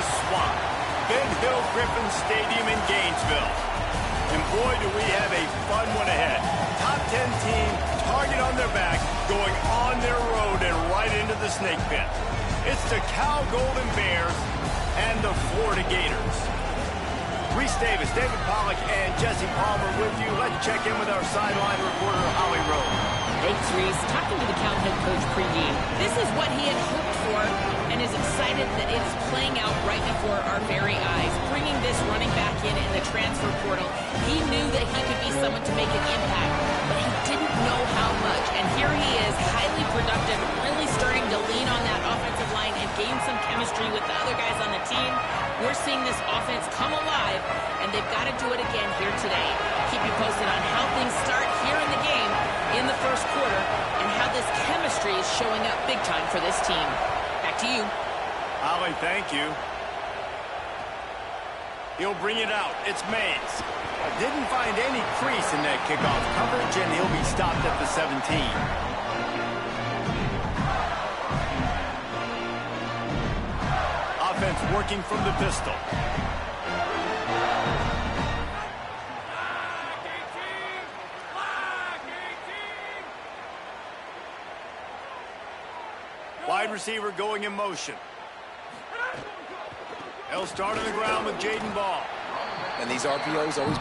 Swamp, Ben Hill Griffin Stadium in Gainesville. And boy, do we have a fun one ahead. Top 10 team, target on their back, going on their road and right into the snake pit. It's the Cal Golden Bears and the Florida Gators. Reese Davis, David Pollack, and Jesse Palmer with you. Let's check in with our sideline reporter, Holly Rowe. Thanks, Reese. Talking to the Cal head coach pregame, this is what he had hoped for and is excited that it is playing out right before our very eyes. Bringing this running back in the transfer portal, he knew that he could be someone to make an impact, but he didn't know how much. And here he is, highly productive, really starting to lean on that offensive line and gain some chemistry with the other guys on the team. We're seeing this offense come alive, and they've got to do it again here today. Keep you posted on how things start here in the game in the first quarter and how this chemistry is showing up big time for this team. Back to you. Holly, thank you. He'll bring it out. It's Mays. Didn't find any crease in that kickoff coverage, and he'll be stopped at the 17. Offense working from the pistol. Wide receiver going in motion. They'll start on the ground with Jaden Ball. And these RPOs always...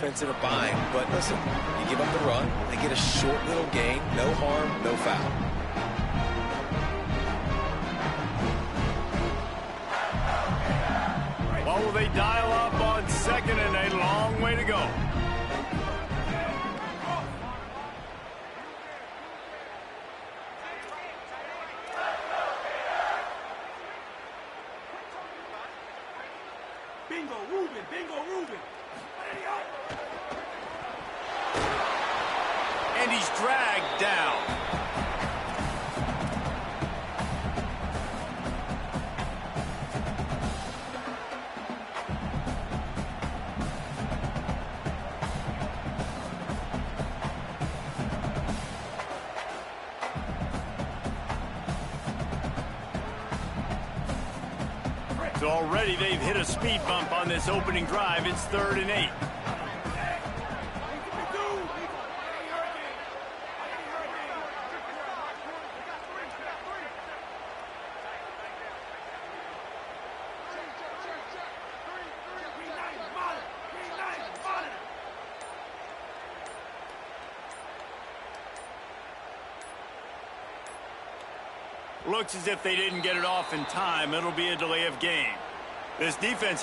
Offense in a bind, but listen, you give up the run, they get a short little gain, no harm, no foul. What will they dial up on second, and a long way to go? Bingo, Reuben, Bingo, Reuben. and he's dragged down. So already they've hit a speed bump on this opening drive. It's 3rd and 8. Looks as if they didn't get it off in time. It'll be a delay of game. This defense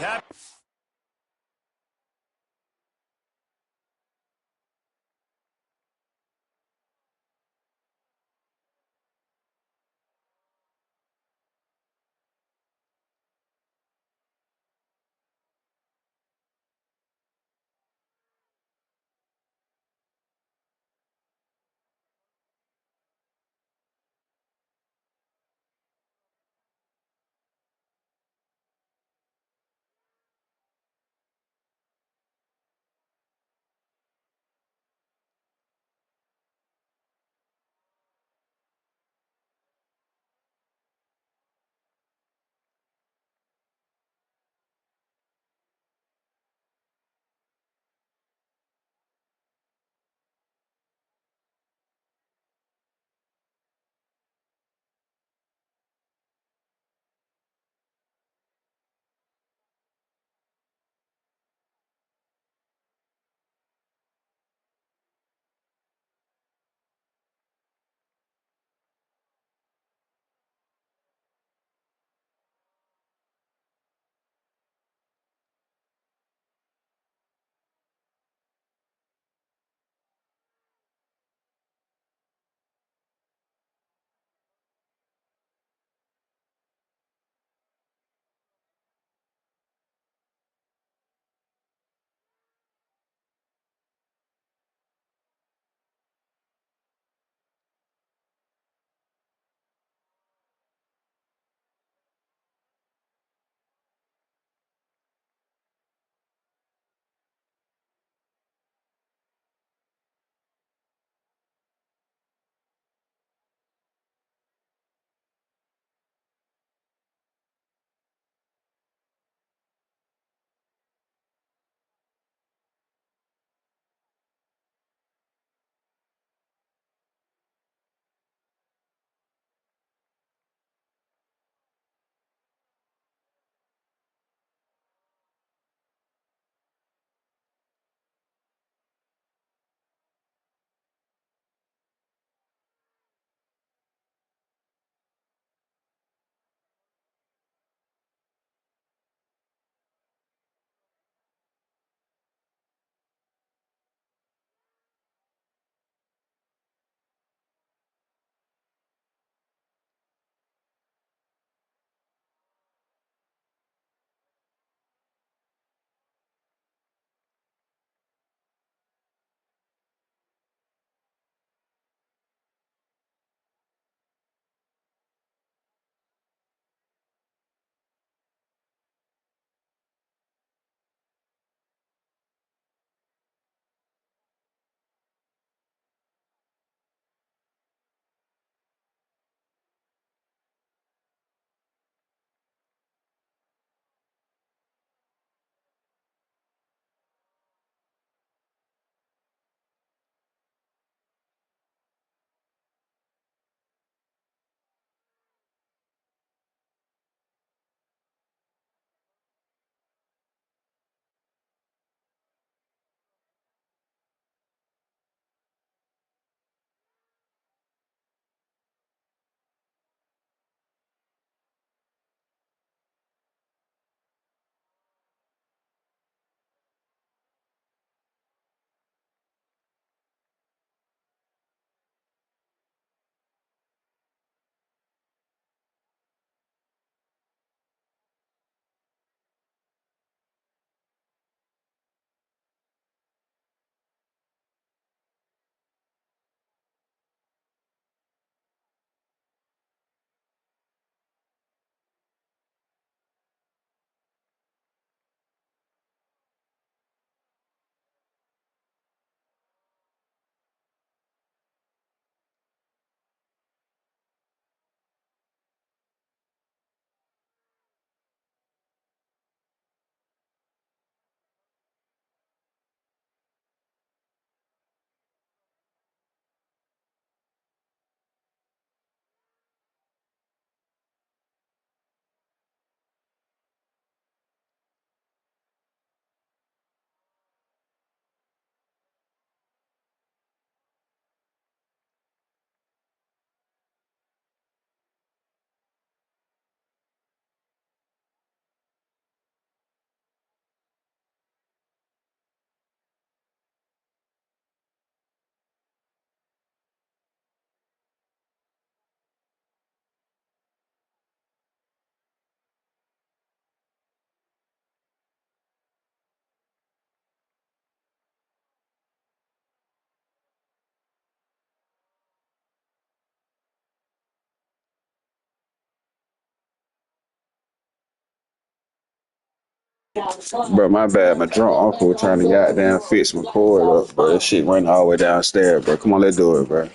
Bro, my bad. My drunk uncle was trying to goddamn fix my cord up, bro. That shit went all the way downstairs, bro. Come on, let's do it, bro.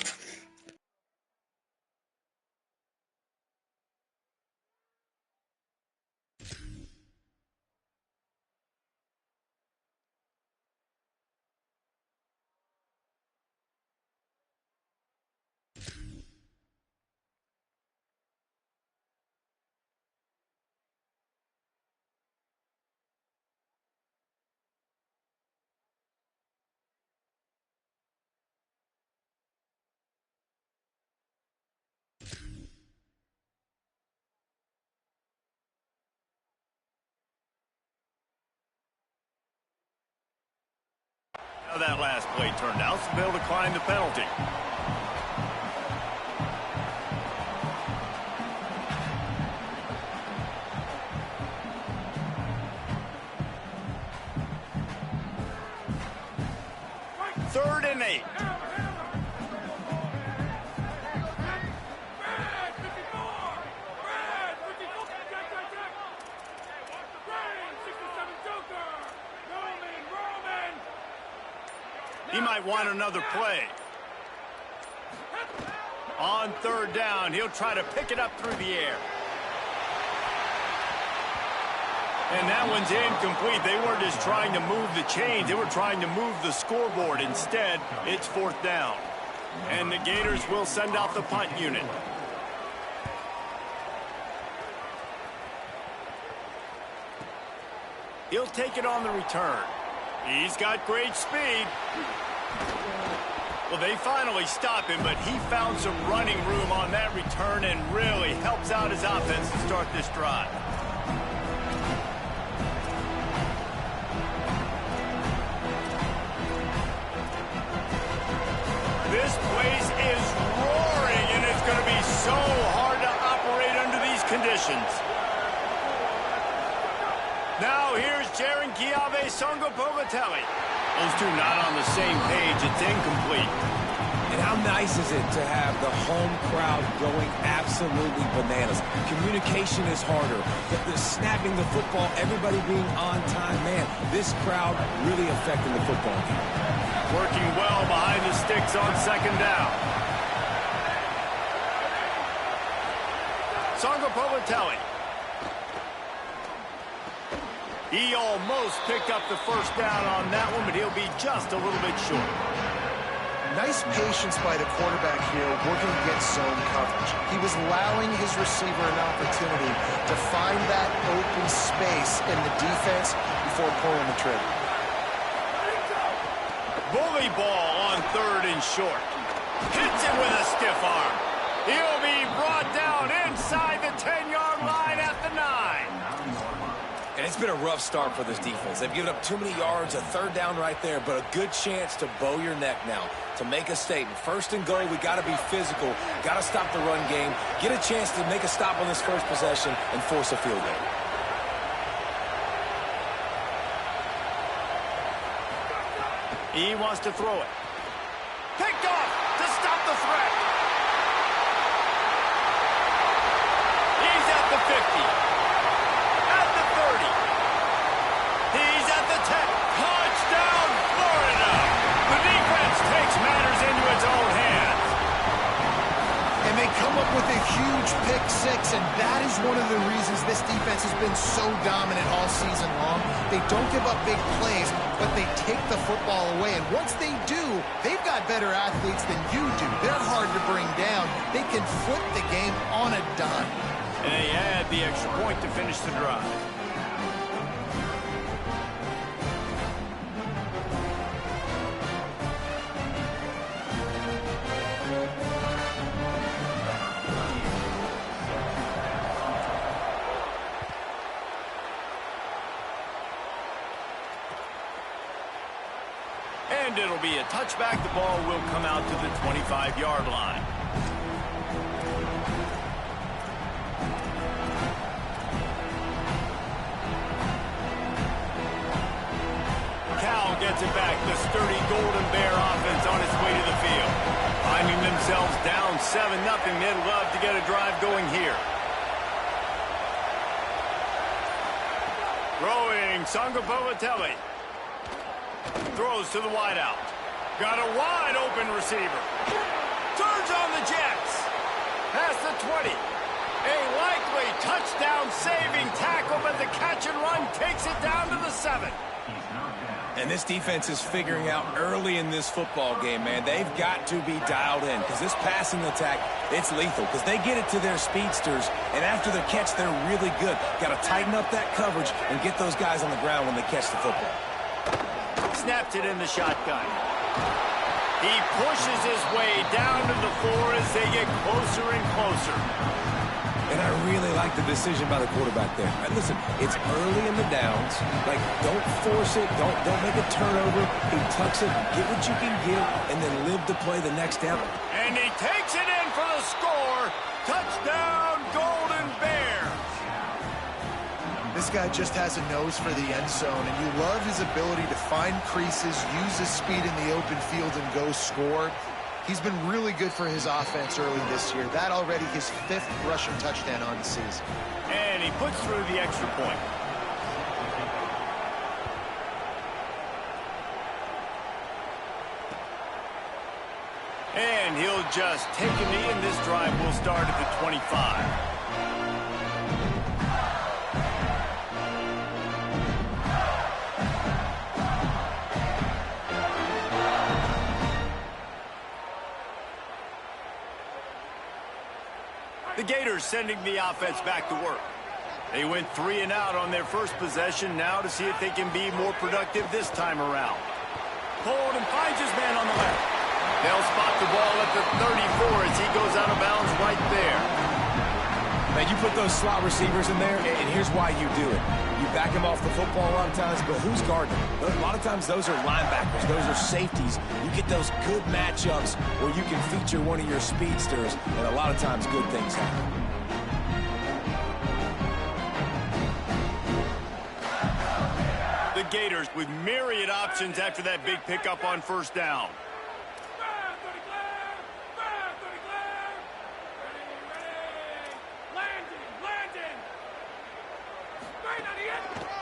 How that last play turned out, so they'll decline the penalty. Third and 8. He might want another play. On third down, he'll try to pick it up through the air. And that one's incomplete. They weren't just trying to move the chains. They were trying to move the scoreboard. Instead, it's fourth down. And the Gators will send out the punt unit. He'll take it on the return. He's got great speed. Well, they finally stop him, but he found some running room on that return and really helps out his offense to start this drive. This place is roaring, and it's going to be so hard to operate under these conditions. Now here's Jaron Kiave Songopovatelli. Those two not on the same page. It's incomplete. And how nice is it to have the home crowd going absolutely bananas? Communication is harder. The snapping the football, everybody being on time. Man, this crowd really affecting the football game. Working well behind the sticks on second down. Songopovatelli. He almost picked up the first down on that one, but he'll be just a little bit short. Nice patience by the quarterback here, working against zone coverage. He was allowing his receiver an opportunity to find that open space in the defense before pulling the trigger. Bully ball on third and short. Hits it with a stiff arm. He'll be brought down inside the 10-yard line at the 9. And it's been a rough start for this defense. They've given up too many yards, a third down right there, but a good chance to bow your neck now, to make a statement. First and goal, we got to be physical, got to stop the run game, get a chance to make a stop on this first possession and force a field goal. He wants to throw it. Picked off to stop the threat. He's at the 50. At the 30. He's at the 10. Touchdown, Florida. The defense takes matters into its own hands. And they come up with a huge pick six, and that is one of the reasons this defense has been so dominant all season long. They don't give up big plays, but they take the football away. And once they do, they've got better athletes than you do. They're hard to bring down. They can flip the game on a dime. And they add the extra point to finish the drive. And it'll be a touchback. The ball will come out to the 25-yard line. Cal gets it back. The sturdy Golden Bear offense on its way to the field. Finding themselves down 7-0. They'd love to get a drive going here. Throwing Sangapavatelli. Throws to the wideout. Got a wide open receiver. Turns on the Jets. Past the 20. A likely touchdown-saving tackle, but the catch and run takes it down to the 7. And this defense is figuring out early in this football game, man. They've got to be dialed in because this passing attack, it's lethal because they get it to their speedsters, and after the catch, they're really good. Got to tighten up that coverage and get those guys on the ground when they catch the football. Snapped it in the shotgun. He pushes his way down to the 4 as they get closer and closer. And I really like the decision by the quarterback there. And listen, it's early in the downs. Like, don't force it. Don't make a turnover. He tucks it, get what you can get, and then live to play the next down. And he takes it in for the score. Touchdown, Golden Bears. This guy just has a nose for the end zone, and you love his ability to find creases, use his speed in the open field, and go score. He's been really good for his offense early this year. That already his 5th rushing touchdown on the season. And he puts through the extra point. And he'll just take a knee, and this drive will start at the 25. The Gators sending the offense back to work. They went 3 and out on their first possession, now to see if they can be more productive this time around. Hold and finds his man on the left. They'll spot the ball at the 34 as he goes out of bounds right there. Man, you put those slot receivers in there, and here's why you do it. You back them off the football a lot of times, but who's guarding them? A lot of times those are linebackers. Those are safeties. You get those good matchups where you can feature one of your speedsters, and a lot of times good things happen. The Gators with myriad options after that big pickup on first down.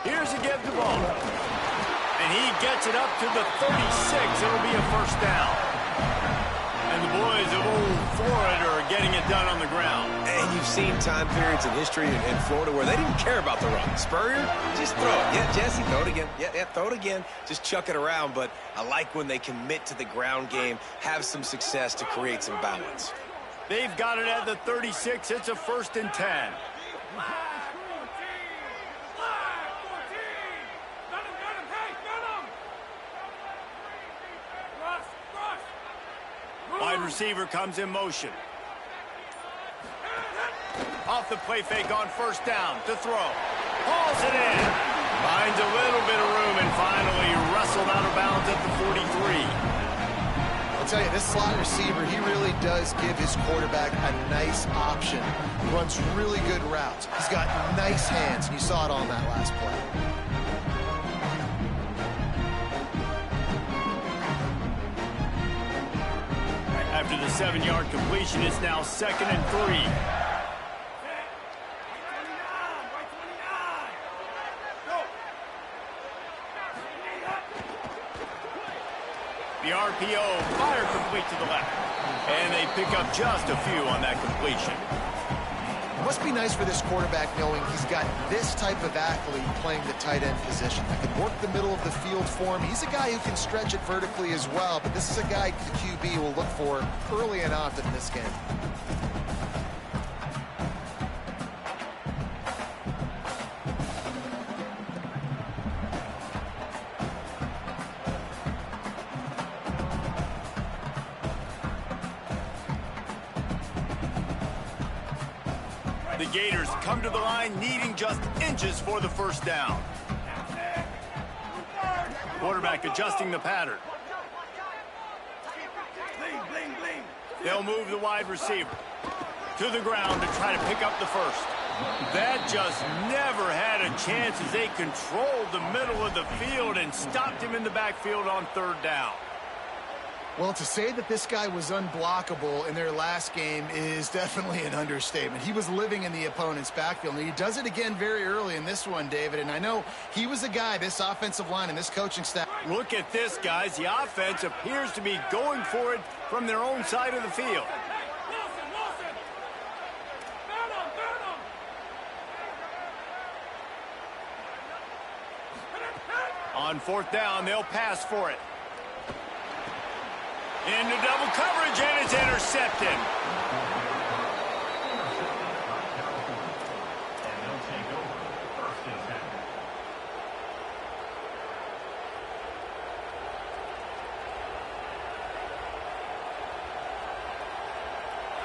Here's a give the ball. And he gets it up to the 36. It'll be a first down. And the boys of Old Florida are getting it done on the ground. And you've seen time periods in history in Florida where they didn't care about the run. Spurrier, just throw it. Yeah, Jesse, throw it again. Yeah, throw it again. Just chuck it around. But I like when they commit to the ground game, have some success to create some balance. They've got it at the 36. It's a 1st and 10. Wide receiver comes in motion. Off the play fake on first down to throw. Hauls it in. Finds a little bit of room and finally wrestled out of bounds at the 43. I'll tell you, this slot receiver, he really does give his quarterback a nice option. He runs really good routes. He's got nice hands, and you saw it on that last play. After the 7-yard completion, it's now 2nd and 3. The RPO, fire complete to the left. And they pick up just a few on that completion. It must be nice for this quarterback knowing he's got this type of athlete playing the tight end position that can work the middle of the field for him. He's a guy who can stretch it vertically as well, but this is a guy the QB will look for early and often in this game. The Gators come to the line needing just inches for the first down. Quarterback adjusting the pattern. They'll move the wide receiver to the ground to try to pick up the first. That just never had a chance as they controlled the middle of the field and stopped him in the backfield on 3rd down. Well, to say that this guy was unblockable in their last game is definitely an understatement. He was living in the opponent's backfield, and he does it again very early in this one, David. And I know he was a guy, this offensive line and this coaching staff. Look at this, guys. The offense appears to be going for it from their own side of the field. On fourth down, they'll pass for it. Into double coverage, and it's intercepted.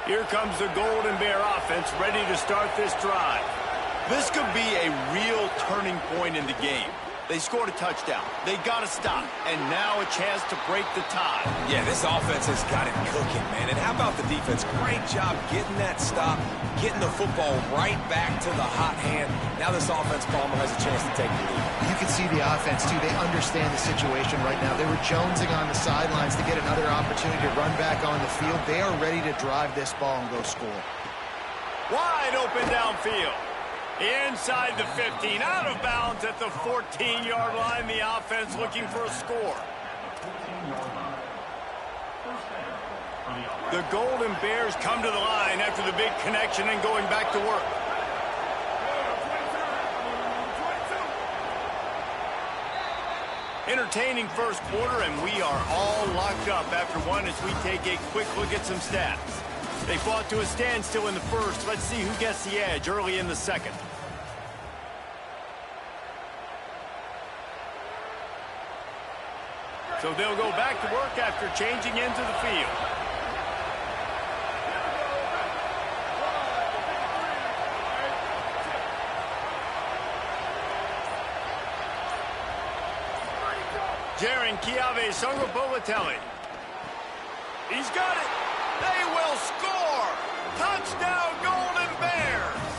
Here comes the Golden Bear offense, ready to start this drive. This could be a real turning point in the game. They scored a touchdown. They got to stop. And now a chance to break the tie. Yeah, this offense has got it cooking, man. And how about the defense? Great job getting that stop, getting the football right back to the hot hand. Now this offense, Palmer, has a chance to take the lead. You can see the offense, too. They understand the situation right now. They were jonesing on the sidelines to get another opportunity to run back on the field. They are ready to drive this ball and go score. Wide open downfield. Inside the 15, out of bounds at the 14-yard line. The offense looking for a score. The Golden Bears come to the line after the big connection and going back to work. Entertaining first quarter, and we are all locked up after one as we take a quick look at some stats. They fought to a standstill in the first. Let's see who gets the edge early in the second. So they'll go back to work after changing into the field. Jaron Chiave Sungapolatelli. He's got it. They will score! Touchdown, Golden Bears!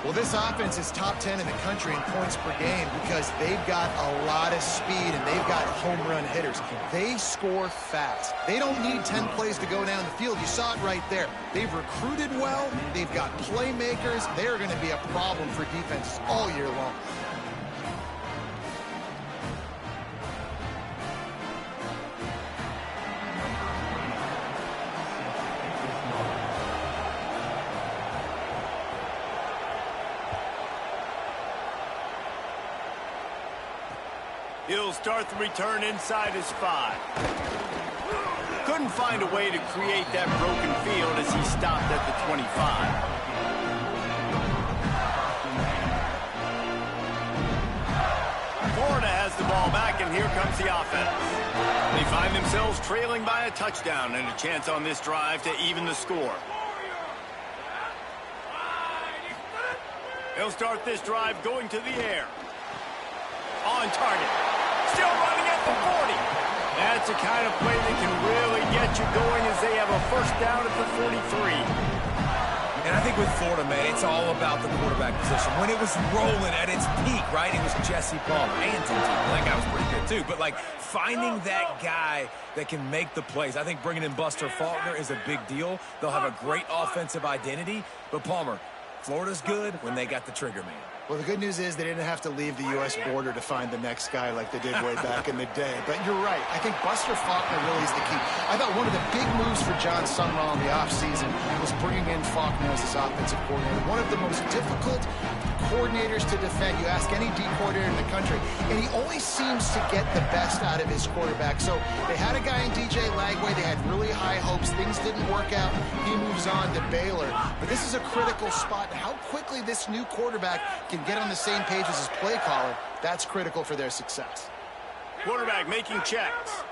Well, this offense is top 10 in the country in points per game because they've got a lot of speed and they've got home run hitters. They score fast. They don't need 10 plays to go down the field. You saw it right there. They've recruited well. They've got playmakers. They're going to be a problem for defenses all year long. He'll start the return inside his 5. Couldn't find a way to create that broken field as he stopped at the 25. Florida has the ball back, and here comes the offense. They find themselves trailing by a touchdown and a chance on this drive to even the score. They'll start this drive going to the air. On target. Still running at the 40. That's the kind of play that can really get you going as they have a first down at the 43. And I think with Florida, man, it's all about the quarterback position. When it was rolling at its peak, right, it was Jesse Palmer and Tim Tebow. That guy was pretty good, too. But, like, finding that guy that can make the plays, I think bringing in Buster Faulkner is a big deal. They'll have a great offensive identity. But, Palmer, Florida's good when they got the trigger man. Well, the good news is they didn't have to leave the U.S. border to find the next guy like they did way back in the day. But you're right. I think Buster Faulkner really is the key. I thought one of the big moves for John Sumrall in the offseason was bringing in Faulkner as his offensive coordinator. One of the most difficult coordinators to defend. You ask any D coordinator in the country, and he only seems to get the best out of his quarterback. So they had a guy in DJ Lagway. They had really high hopes. Things didn't work out. He moves on to Baylor. But this is a critical spot. How quickly this new quarterback can get on the same page as his play caller, that's critical for their success. Quarterback making checks.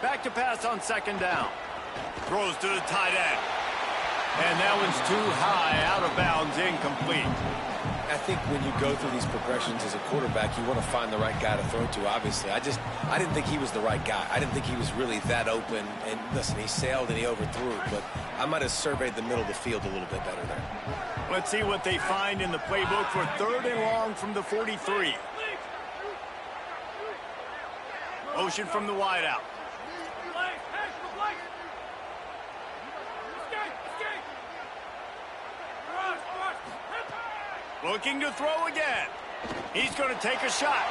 Back to pass on second down. Throws to the tight end. And that one's too high, out of bounds, incomplete. I think when you go through these progressions as a quarterback, you want to find the right guy to throw to, obviously. I didn't think he was the right guy. I didn't think he was really that open. And listen, he sailed and he overthrew it, but I might have surveyed the middle of the field a little bit better there. Let's see what they find in the playbook for 3rd and long from the 43. Motion from the wideout. Looking to throw again. He's going to take a shot.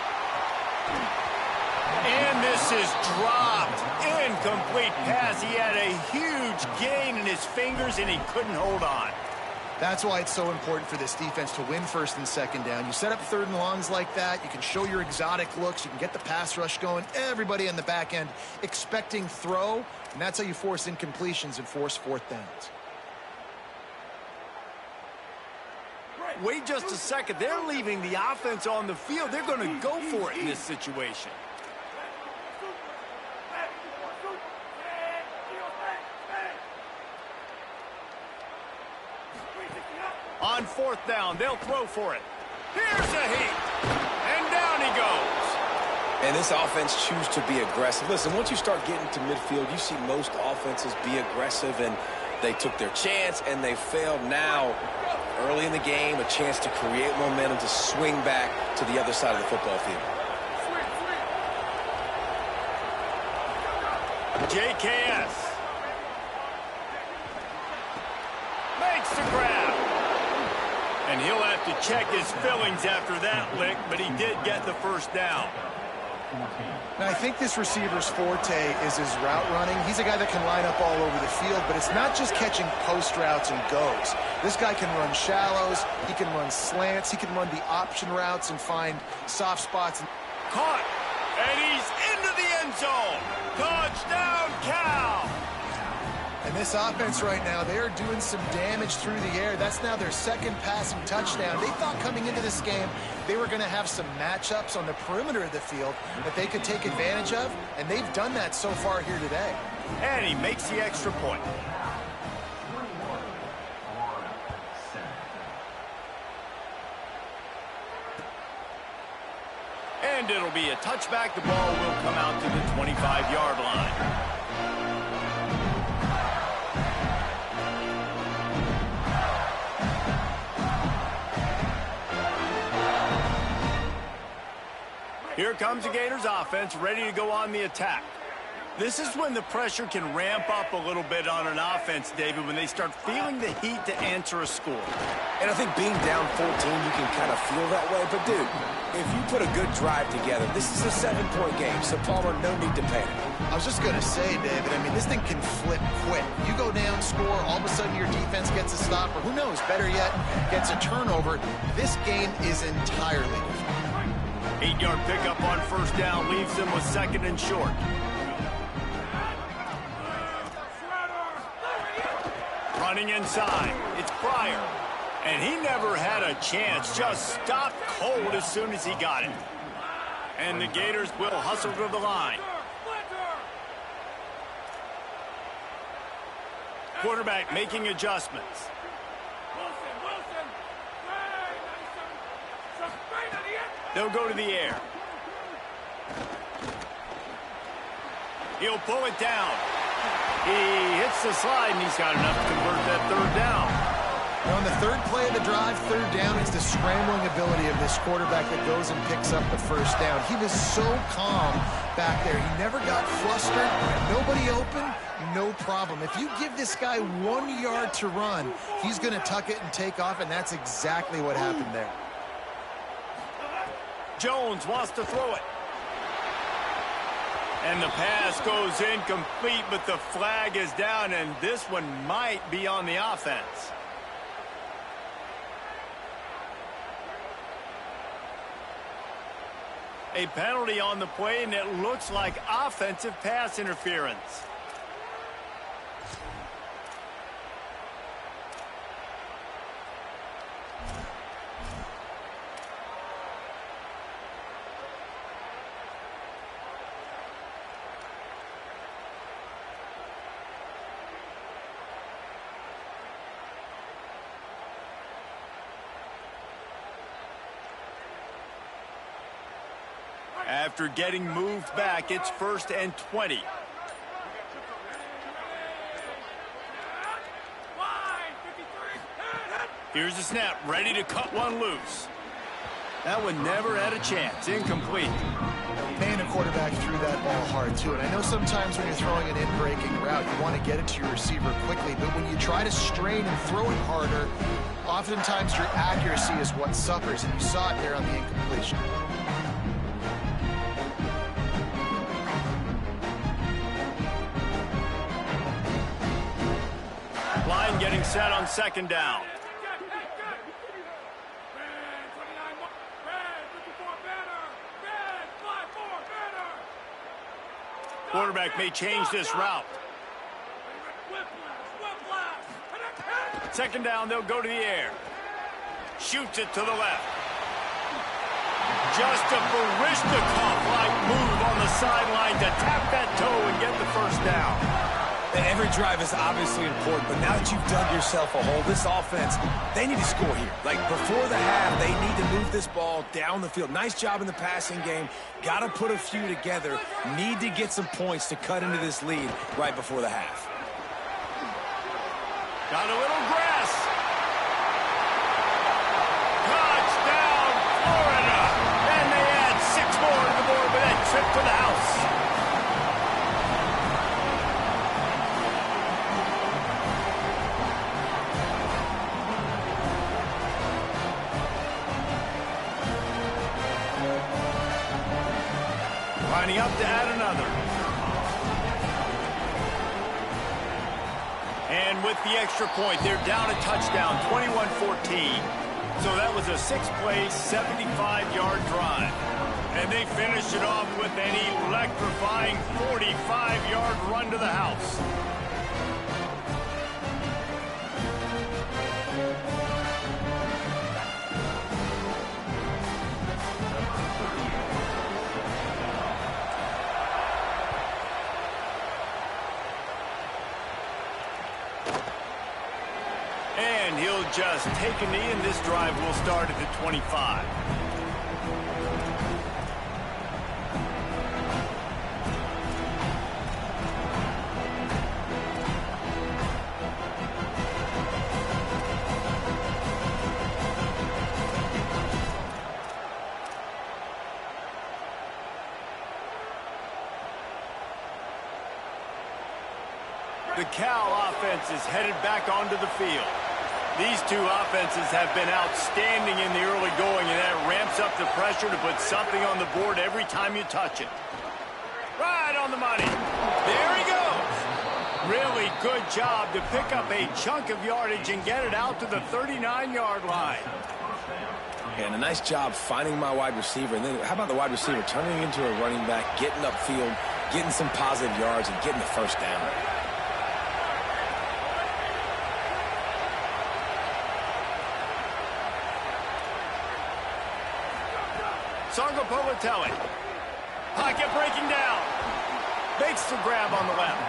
And this is dropped. Incomplete pass. He had a huge gain in his fingers, and he couldn't hold on. That's why it's so important for this defense to win first and second down. You set up third and longs like that. You can show your exotic looks. You can get the pass rush going. Everybody on the back end expecting throw, and that's how you force incompletions and force fourth downs. Wait just a second. They're leaving the offense on the field. They're going to go for it in this situation. On fourth down, they'll throw for it. Here's a heat. And down he goes. And this offense chooses to be aggressive. Listen, once you start getting to midfield, you see most offenses be aggressive, and they took their chance, and they failed. Now, early in the game, a chance to create momentum to swing back to the other side of the football field. JKS makes the grab. And he'll have to check his fillings after that lick, but he did get the first down. Now, I think this receiver's forte is his route running. He's a guy that can line up all over the field, but it's not just catching post routes and goes. This guy can run shallows, he can run slants, he can run the option routes and find soft spots. Caught, and he's into the end zone. Touchdown, Cal! And this offense right now, they are doing some damage through the air. That's now their second passing touchdown. They thought coming into this game they were going to have some matchups on the perimeter of the field that they could take advantage of, and they've done that so far here today. And he makes the extra point. And it'll be a touchback. The ball will come out to the 25-yard line. Here comes the Gators offense, ready to go on the attack. This is when the pressure can ramp up a little bit on an offense, David, when they start feeling the heat to answer a score. And I think being down 14, you can kind of feel that way. But, dude, if you put a good drive together, this is a 7-point game, so Palmer, no need to panic. I was just going to say, David, I mean, this thing can flip quick. You go down, score, all of a sudden your defense gets a stop, or who knows, better yet, gets a turnover. This game is entirely different. 8-yard pickup on first down leaves them with second and short. Running inside, it's Pryor. And he never had a chance, just stopped cold as soon as he got it. And the Gators will hustle to the line. Quarterback making adjustments. They'll go to the air. He'll pull it down. He hits the slide, and he's got enough to convert that third down. Now on the third play of the drive, third down, it's the scrambling ability of this quarterback that goes and picks up the first down. He was so calm back there. He never got flustered. Nobody open, no problem. If you give this guy 1 yard to run, he's going to tuck it and take off, and that's exactly what happened there. Jones wants to throw it. And the pass goes incomplete, but the flag is down, and this one might be on the offense. A penalty on the play, and it looks like offensive pass interference. After getting moved back, it's 1st and 20. Here's the snap, ready to cut one loose. That one never had a chance. Incomplete. Man, a quarterback threw that ball hard, too. And I know sometimes when you're throwing an in-breaking route, you want to get it to your receiver quickly. But when you try to strain and throw it harder, oftentimes your accuracy is what suffers. And you saw it there on the incompletion. Line getting set on second down. Quarterback may change this route. Second down, they'll go to the air. Shoots it to the left. Just a Barishnikov-like move on the sideline to tap that toe and get the first down. Every drive is obviously important, but now that you've dug yourself a hole, this offense, they need to score here. Like, before the half, they need to move this ball down the field. Nice job in the passing game. Got to put a few together. Need to get some points to cut into this lead right before the half. Got a little grass. Touchdown, Florida. And they add 6 more to the board with that trip to the house. Lining up to add another. And with the extra point, they're down a touchdown, 21-14. So that was a 6-play, 75-yard drive. And they finished it off with an electrifying 45-yard run to the house. And he'll just take a knee, and this drive will start at the 25. The Cal offense is headed back onto the field. These two offenses have been outstanding in the early going, and that ramps up the pressure to put something on the board every time you touch it. Right on the money. There he goes. Really good job to pick up a chunk of yardage and get it out to the 39-yard line. And a nice job finding my wide receiver. And then how about the wide receiver turning into a running back, getting upfield, getting some positive yards, and getting the first down. Songo Povatelli. Pocket breaking down. Makes the grab on the left.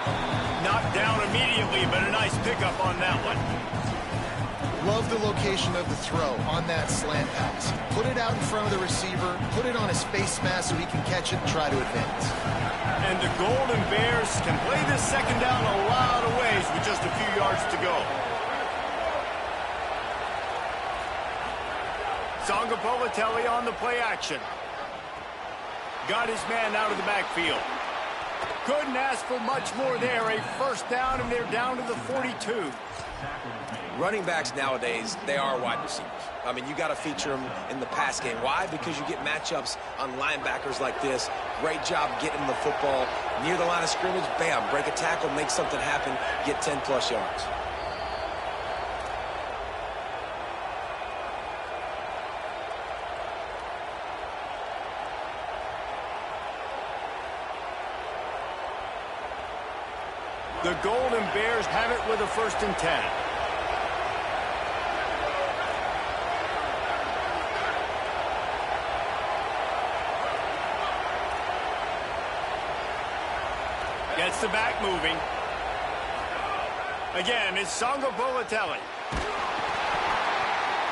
Knocked down immediately, but a nice pickup on that one. Love the location of the throw on that slant pass. Put it out in front of the receiver, put it on his face mask so he can catch it and try to advance. And the Golden Bears can play this second down a lot of ways with just a few yards to go. Songo Povatelli on the play action. Got his man out of the backfield. Couldn't ask for much more there. A first down, and they're down to the 42. Running backs nowadays, they are wide receivers. I mean, you got to feature them in the pass game. Why? Because you get matchups on linebackers like this. Great job getting the football near the line of scrimmage. Bam, break a tackle, make something happen, get 10-plus yards. The Golden Bears have it with a 1st and 10. Gets the back moving. Again, it's Songo Povatelli.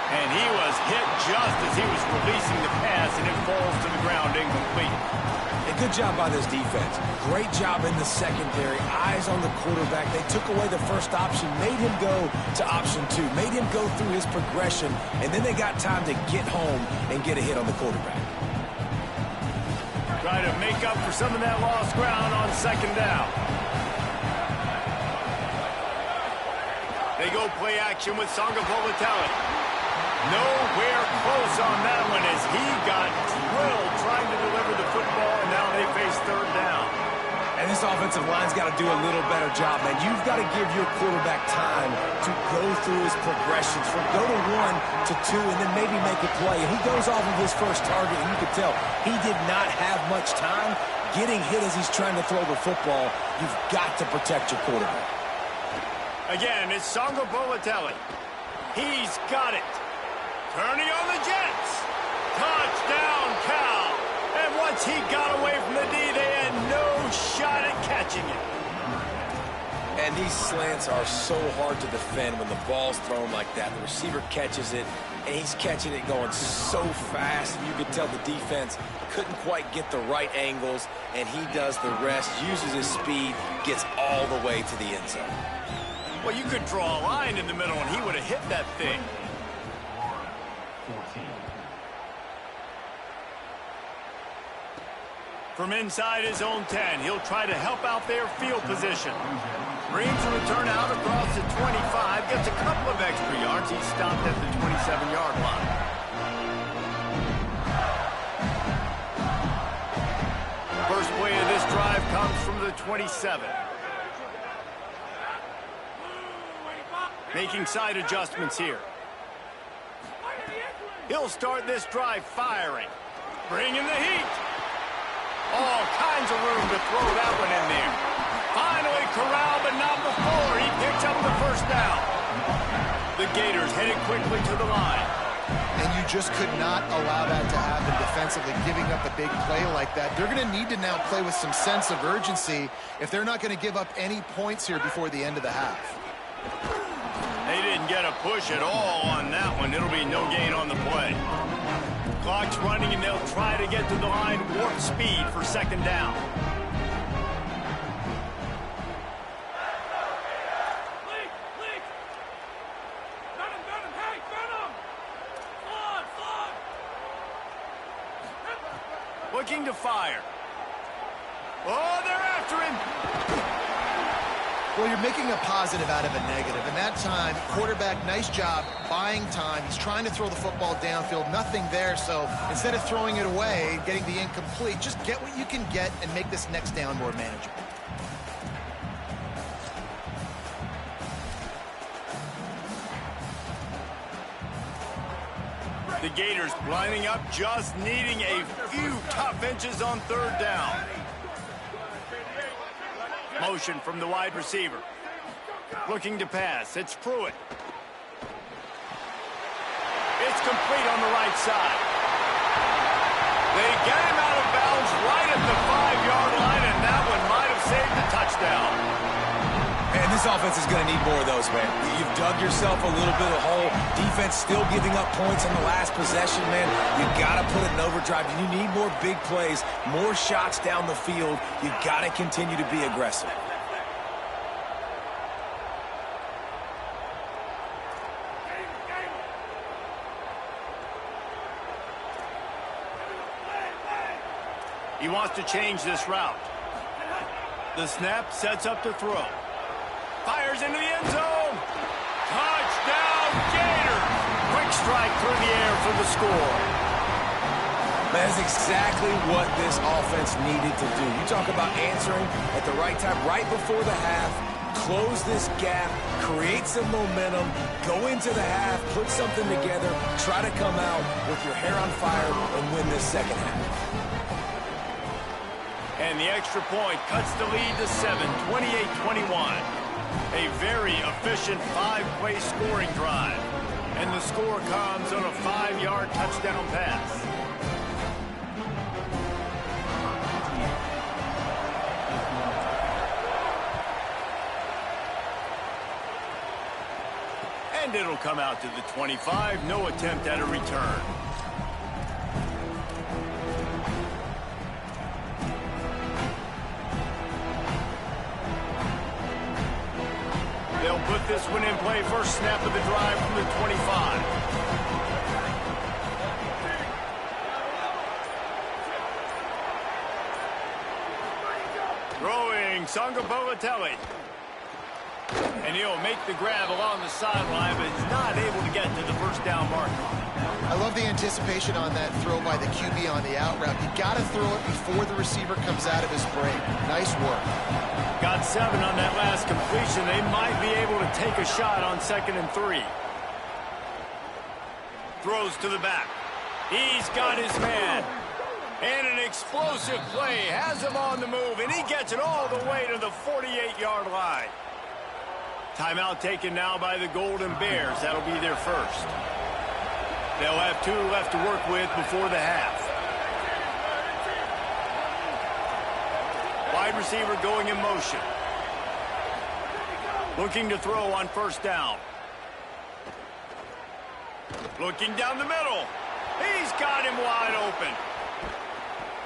And he was hit just as he was releasing the pass, and it falls to the ground incomplete. And good job by this defense. Great job in the secondary. Eyes on the quarterback. They took away the first option, made him go to option 2, made him go through his progression, and then they got time to get home and get a hit on the quarterback. Try to make up for some of that lost ground on second down. They go play action with Sanga Bolatelli. Nowhere close on that one as he got drilled trying to deliver the football, and now they face third down. And this offensive line's got to do a little better job, man. You've got to give your quarterback time to go through his progressions from go to 1 to 2 and then maybe make a play. And he goes off of his first target, and you can tell he did not have much time getting hit as he's trying to throw the football. You've got to protect your quarterback. Again, it's Sanga Bolatelli. He's got it. Turning on the Jets. Touchdown, Cal. And once he got away from the D, they had no shot at catching it. And these slants are so hard to defend when the ball's thrown like that. The receiver catches it, and he's catching it going so fast. You could tell the defense couldn't quite get the right angles, and he does the rest, uses his speed, gets all the way to the end zone. Well, you could draw a line in the middle, and he would have hit that thing. From inside his own 10, he'll try to help out their field position. Brings a return out across the 25, gets a couple of extra yards. He's stopped at the 27-yard line. First play of this drive comes from the 27. Making side adjustments here. He'll start this drive firing. Bringing the heat. All kinds of room to throw that one in there. Finally corralled, but not before. He picks up the first down. The Gators headed quickly to the line. And you just could not allow that to happen defensively, giving up a big play like that. They're going to need to now play with some sense of urgency if they're not going to give up any points here before the end of the half. They didn't get a push at all on that one. It'll be no gain on the play. Clock's running, and they'll try to get to the line warp speed for second down. Looking to fire. Oh, they're after him. Well, you're making a positive out of a negative. And that time, quarterback, nice job buying time. He's trying to throw the football downfield. Nothing there. So instead of throwing it away, getting the incomplete, just get what you can get and make this next down more manageable. The Gators lining up, just needing a few tough inches on third down. Motion from the wide receiver. Looking to pass. It's Pruitt. It's complete on the right side. They get him out of bounds right at the 5-yard line, and that one might have saved the touchdown. Man, this offense is going to need more of those, man. You've dug yourself a little bit of a hole. Defense still giving up points on the last possession, man. You got to put it in overdrive. You need more big plays, more shots down the field. You got to continue to be aggressive. He wants to change this route. The snap sets up to throw. Fires into the end zone. Touchdown, Gators. Quick strike through the air for the score. That's exactly what this offense needed to do. You talk about answering at the right time, right before the half, close this gap, create some momentum, go into the half, put something together, try to come out with your hair on fire and win this second half. And the extra point cuts the lead to 7, 28-21. A very efficient 5-play scoring drive. And the score comes on a 5-yard touchdown pass. And And it'll come out to the 25. No attempt at a return. They'll put this one in play. First snap of the drive from the 25. Throwing Songo Balotelli. And he'll make the grab along the sideline, but he's not able to get to the first down marker. I love the anticipation on that throw by the QB on the out route. You got to throw it before the receiver comes out of his break. Nice work. Got 7 on that last completion. They might be able to take a shot on 2nd and 3. Throws to the back. He's got his man. And an explosive play. Has him on the move, and he gets it all the way to the 48-yard line. Timeout taken now by the Golden Bears. That'll be their first. They'll have 2 left to work with before the half. Wide receiver going in motion. Looking to throw on first down. Looking down the middle. He's got him wide open.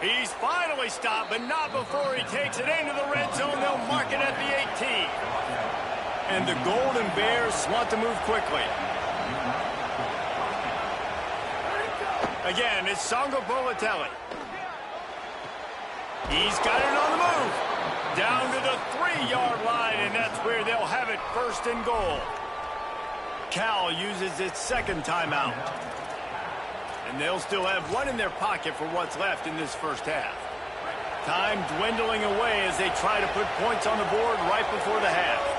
He's finally stopped, but not before he takes it into the red zone. They'll mark it at the 18. And the Golden Bears want to move quickly. Again, it's Songo Balotelli. He's got it on the move. Down to the 3-yard line, and that's where they'll have it, first and goal. Cal uses its 2nd timeout. And they'll still have 1 in their pocket for what's left in this first half. Time dwindling away as they try to put points on the board right before the half.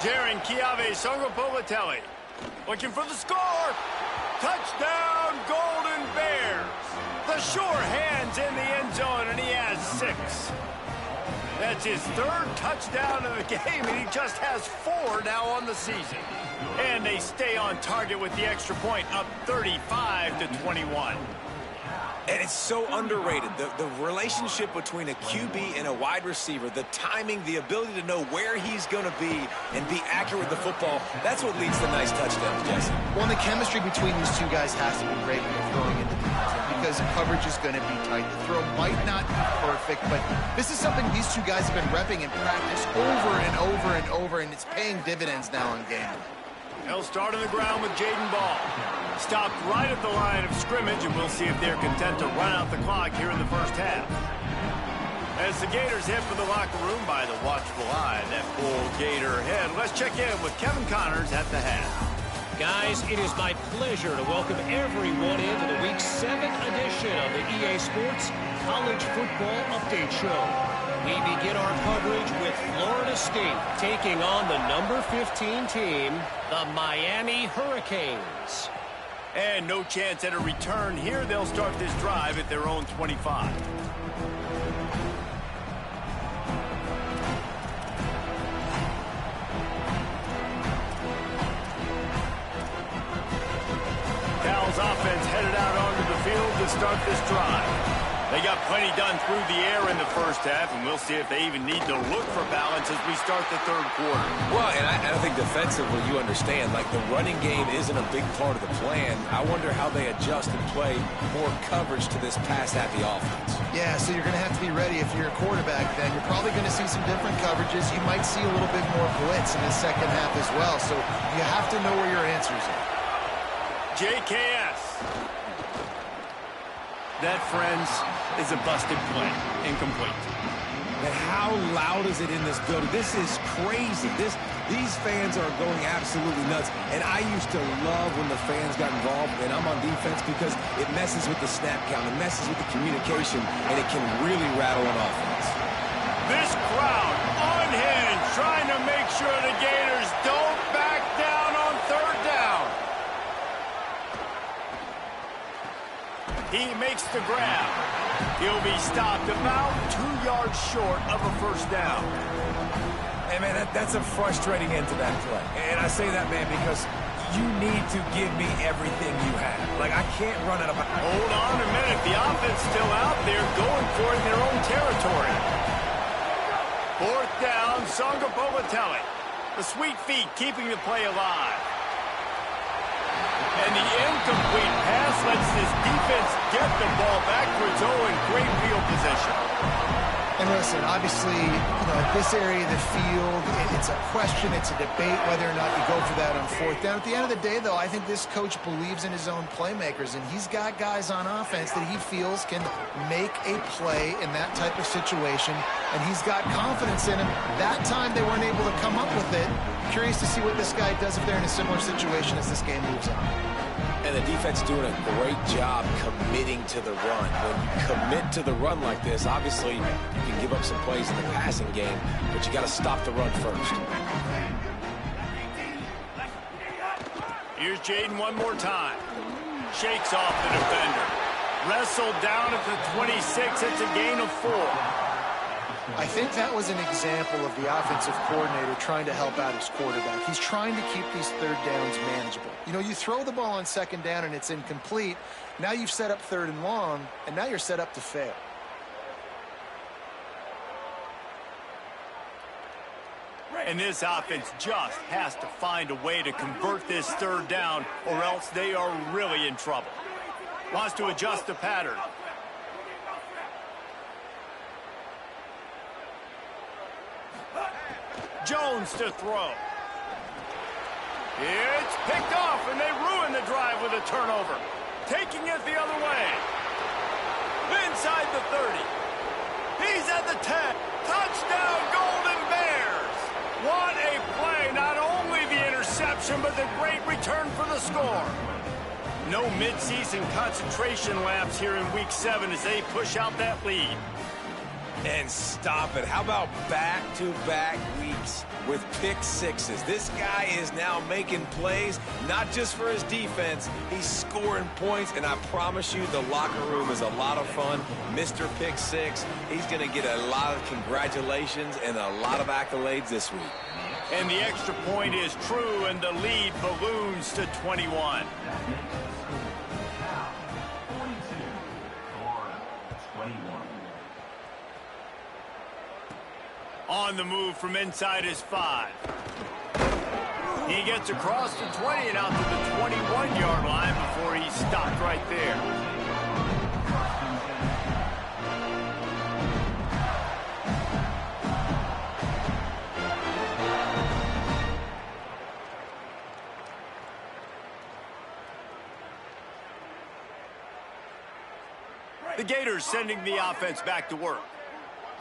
Jaron Kiave Songo Balotelli looking for the score. Touchdown, Golden Bears. The sure hands in the end zone, and he has 6. That's his 3rd touchdown of the game, and he just has 4 now on the season. And they stay on target with the extra point, up 35-21. And it's so underrated. The relationship between a QB and a wide receiver, the timing, the ability to know where he's going to be and be accurate with the football, that's what leads to nice touchdowns, Jesse. Well, and the chemistry between these 2 guys has to be great when you're throwing into defense because coverage is going to be tight. The throw might not be perfect, but this is something these 2 guys have been repping in practice over and over and over, and it's paying dividends now in game. They'll start on the ground with Jaden Ball. Stopped right at the line of scrimmage, and we'll see if they're content to run out the clock here in the first half. As the Gators head for the locker room by the watchful eye, that full Gator head. Let's check in with Kevin Connors at the half. Guys, it is my pleasure to welcome everyone into the Week 7 edition of the EA Sports College Football Update Show. We begin our coverage with Florida State taking on the number 15 team, the Miami Hurricanes. And no chance at a return here. They'll start this drive at their own 25. Cal's offense headed out onto the field to start this drive. They got plenty done through the air in the first half, and we'll see if they even need to look for balance as we start the 3rd quarter. Well, and I think defensively you understand, like the running game isn't a big part of the plan. I wonder how they adjust and play more coverage to this pass-happy offense. Yeah, so you're going to have to be ready if you're a quarterback then. You're probably going to see some different coverages. You might see a little bit more blitz in the second half as well, so you have to know where your answers are. JKS. That, friends, is a busted play. Incomplete. And how loud is it in this building? This is crazy. These fans are going absolutely nuts. And I used to love when the fans got involved, and I'm on defense because it messes with the snap count. It messes with the communication, and it can really rattle an offense. This crowd unhinged, trying to make sure the Gators don't back down on 3rd down. He makes the grab. He'll be stopped about 2 yards short of a first down. Hey, man, that's a frustrating end to that play. And I say that, man, because you need to give me everything you have. Like, I can't run out of... Hold on a minute. The offense still out there going for it in their own territory. Fourth down, Songa Boateng. The sweet feet keeping the play alive. And the incomplete pass lets this defense get the ball back to its own in great field position. And listen, obviously, at this area of the field, it's a question, it's a debate whether or not you go for that on fourth down. At the end of the day, though, I think this coach believes in his own playmakers, and he's got guys on offense that he feels can make a play in that type of situation, and he's got confidence in him. That time they weren't able to come up with it. Curious to see what this guy does if they're in a similar situation as this game moves on. And the defense doing a great job committing to the run. When you commit to the run like this, obviously you can give up some plays in the passing game, but you got to stop the run first. Here's Jaden one more time. Shakes off the defender. Wrestled down at the 26. It's a gain of 4. I think that was an example of the offensive coordinator trying to help out his quarterback. He's trying to keep these third downs manageable. You throw the ball on second down and it's incomplete. Now you've set up third and long, and now you're set up to fail. And this offense just has to find a way to convert this third down, or else they are really in trouble. Wants to adjust the pattern. Jones to throw. It's picked off, and they ruin the drive with a turnover. Taking it the other way. Inside the 30. He's at the 10. Touchdown, Golden Bears. What a play. Not only the interception, but the great return for the score. No midseason concentration lapse here in Week 7 as they push out that lead. And stop it. How about back-to-back weeks with pick sixes? This guy is now making plays, not just for his defense. He's scoring points, and I promise you the locker room is a lot of fun. Mr. Pick Six, he's going to get a lot of congratulations and a lot of accolades this week. And the extra point is true, and the lead balloons to 21. On the move from inside his 5. He gets across the 20 and out to the 21-yard line before he's stopped right there. The Gators sending the offense back to work.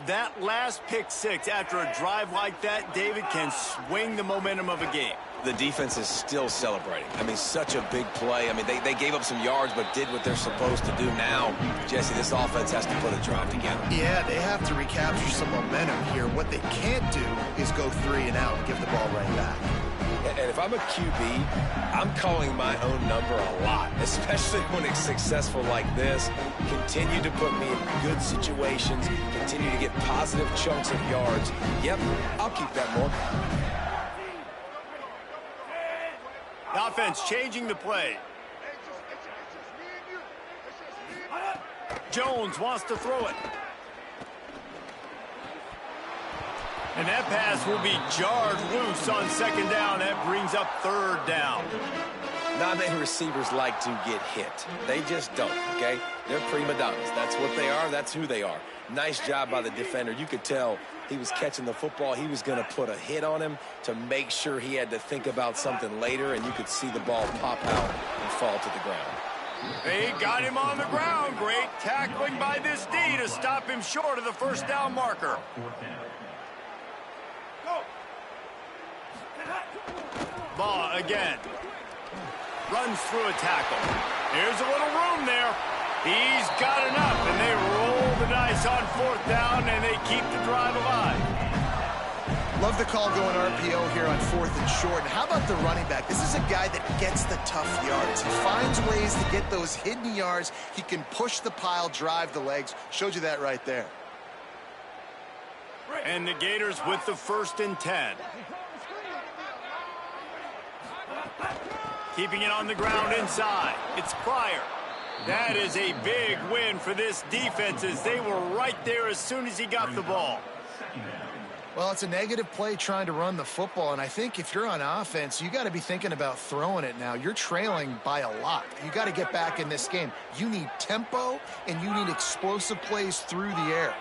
That last pick six after a drive like that, David, can swing the momentum of a game. The defense is still celebrating. I mean, such a big play. I mean, they gave up some yards but did what they're supposed to do now. Jesse, this offense has to put a drive together. Yeah, they have to recapture some momentum here. What they can't do is go 3 and out and give the ball right back. And if I'm a QB, I'm calling my own number a lot, especially when it's successful like this. Continue to put me in good situations, continue to get positive chunks of yards. Yep, I'll keep that more. The offense changing the play. Jones wants to throw it. And that pass will be jarred loose on second down. That brings up third down. Not many receivers like to get hit. They just don't, okay? They're prima donnas. That's what they are. That's who they are. Nice job by the defender. You could tell he was catching the football. He was going to put a hit on him to make sure he had to think about something later, and you could see the ball pop out and fall to the ground. They got him on the ground. Great tackling by this D to stop him short of the first down marker. Ball again. Runs through a tackle. There's a little room there. He's got enough, and they roll the dice on fourth down, and they keep the drive alive. Love the call going RPO here on 4th and short. And how about the running back? This is a guy that gets the tough yards. He finds ways to get those hidden yards. He can push the pile, drive the legs. Showed you that right there. And the Gators with the 1st and 10. Keeping it on the ground inside. It's Pryor. That is a big win for this defense as they were right there as soon as he got the ball. Well, it's a negative play trying to run the football, and I think if you're on offense, you got to be thinking about throwing it now. You're trailing by a lot. You got to get back in this game. You need tempo, and you need explosive plays through the air.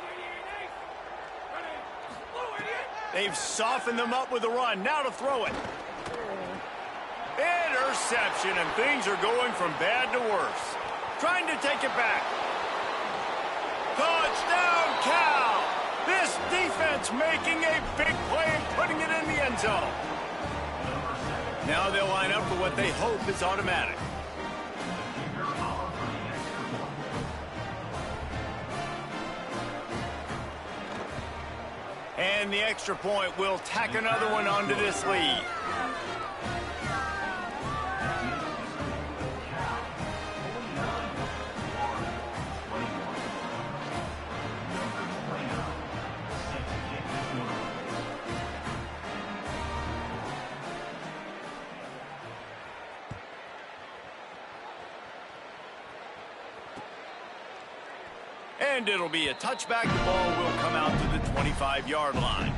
They've softened them up with the run. Now to throw it. Interception, and things are going from bad to worse. Trying to take it back. Touchdown, Cal! This defense making a big play and putting it in the end zone. Now they'll line up for what they hope is automatic. And the extra point will tack another one onto this lead. And it'll be a touchback. The ball will come out to the 25-yard line.